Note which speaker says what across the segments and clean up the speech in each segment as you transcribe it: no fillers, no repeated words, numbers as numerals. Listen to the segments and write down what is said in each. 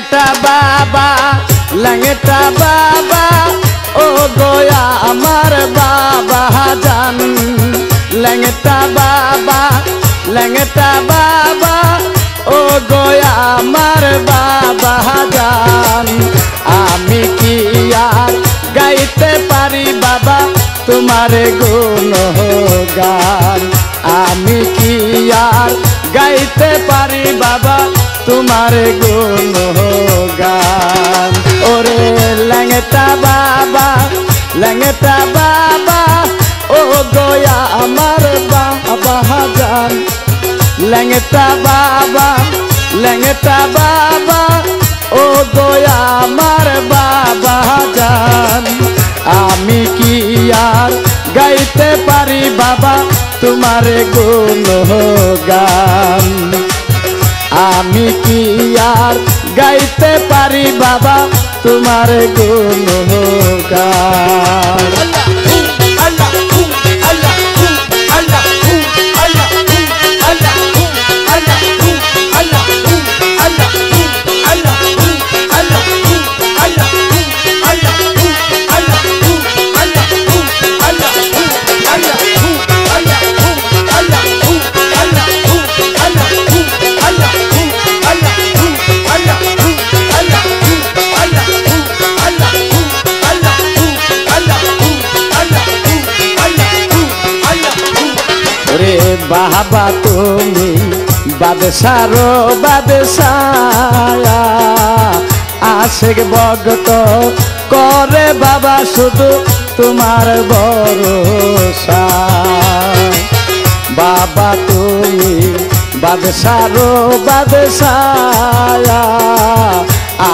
Speaker 1: ল্যাংটা বাবা ল্যাংটা বাবা ও গোয়া আমার বাবা জান ল্যাংটা বাবা ও গোয়া আমার বাবা জান আমি কি আর গাইতে পারি বাবা তোমার গুণগান আমি কি আর গাইতে পারি বাবা তোমার গুণগান ওরে ল্যাংটা বাবা ও গোয়া আমার বাবা জান ল্যাংটা বাবা ও গোয়া আমার বাবা জান আমি কি আর গাইতে পারি বাবা তোমার গুণগান আমি কি আর গাইতে পারি বাবা তোমার গুণগান বাবা তুমি বাদশারো বাদশাহ আশেক ভক্ত করে বাবা শুধু তোমার ভরসা বাবা তুমি বাদশারো বাদশাহ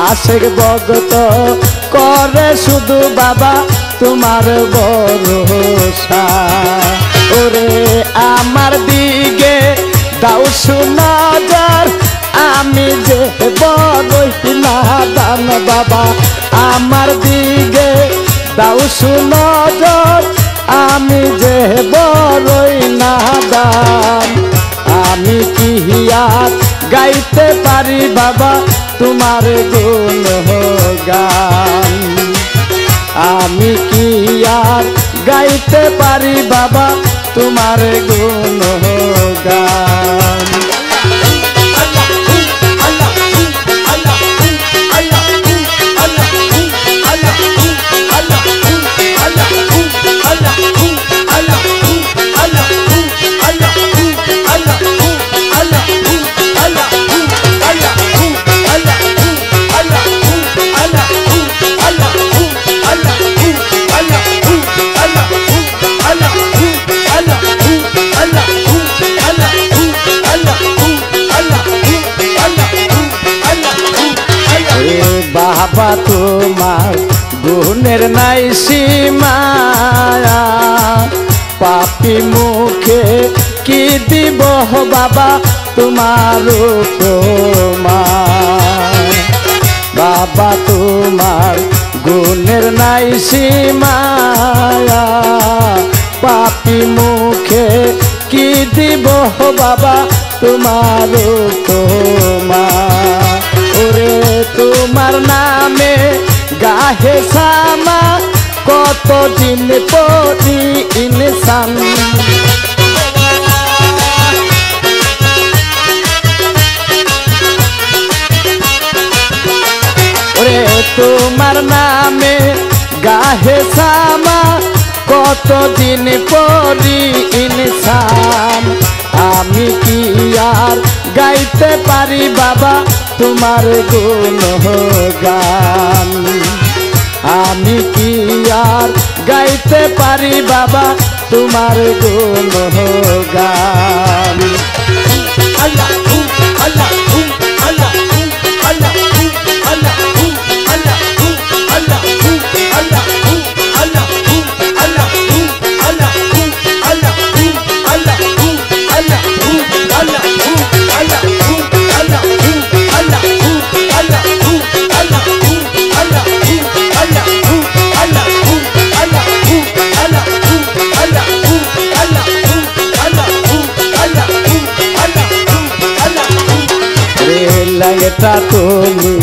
Speaker 1: আশেক ভক্ত করে শুধু বাবা তোমার ভরসা ওরে আমার দিকে দাও সুনজর আমি যে বড়ই নাদান বাবা আমার দিকে দাও সুনজর আমি যে বড়ই নাদান আমি কি আর গাইতে পারি বাবা তোমার গুণগান আমি কি আর গাইতে পারি বাবা তোমার গুণগান বাবা তোমার গুণের নাই সীমা পাপী মুখে কি দিব বাবা তোমার উপমা বাবা তোমার গুণের নাই সীমা পাপী মুখে কি দিব বাবা তোমার উপমা ওরে তোমার নামে গাহে সামা কত দিন পড়ি ইনসান ওরে তোমার নামে গাহে সামা কত দিন পড়ি ইনসান আমি কি আর গাইতে পারি বাবা তোমার গুণগান আমি কি আর গাইতে পারি বাবা তোমার গুণগান আল্লাহ আল্লাহ আল্লাহ আল্লাহ আল্লাহ ল্যাংটা তুমি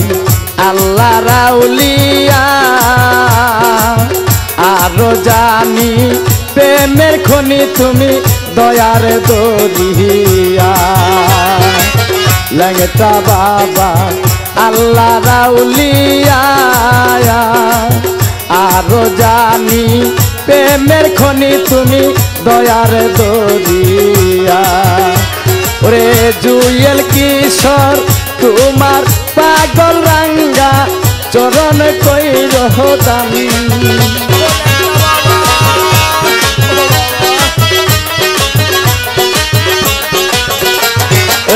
Speaker 1: রাউলিয়া আরো জানি প্রেমের খনি তুমি দয়ার দরিয়া ল্যাংটা বাবা আল্লাহ রাউলিয়া আরো জানি প্রেমের খনি তুমি দয়ার দরিয়া ওরে জুয়েল কিশোর তোমার পাগল রাঙ্গা চরণ কইর দামি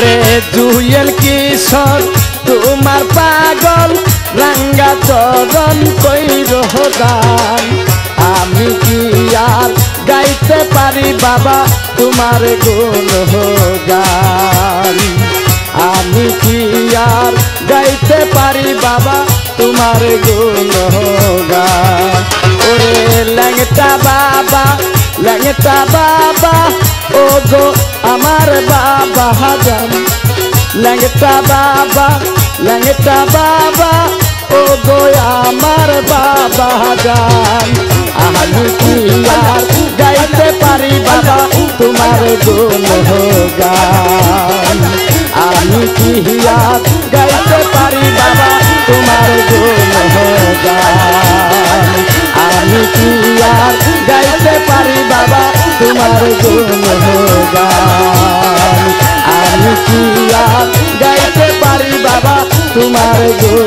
Speaker 1: রে জুয়েল কিশোর তোমার পাগল রাঙ্গা চরণ কইর দান আমি কি আর গাইতে পারি বাবা তোমার গুণগান আমি কি আর গাইতে পারি বাবা তোমার গুণগান ওরে ল্যাংটা বাবা ও গো আমার বাবা জান ল্যাংটা বাবা ও গো আমার বাবা জান আমি কি আর গাইতে পারি বাবা তোমার গুণগান আমি কি আর গাইতে পারি বাবা তোমার গুণগান আমি কি আর গাইতে পারি বাবা তোমার গুণগান আমি কি আর গাইতে পারি বাবা তোমার গুণ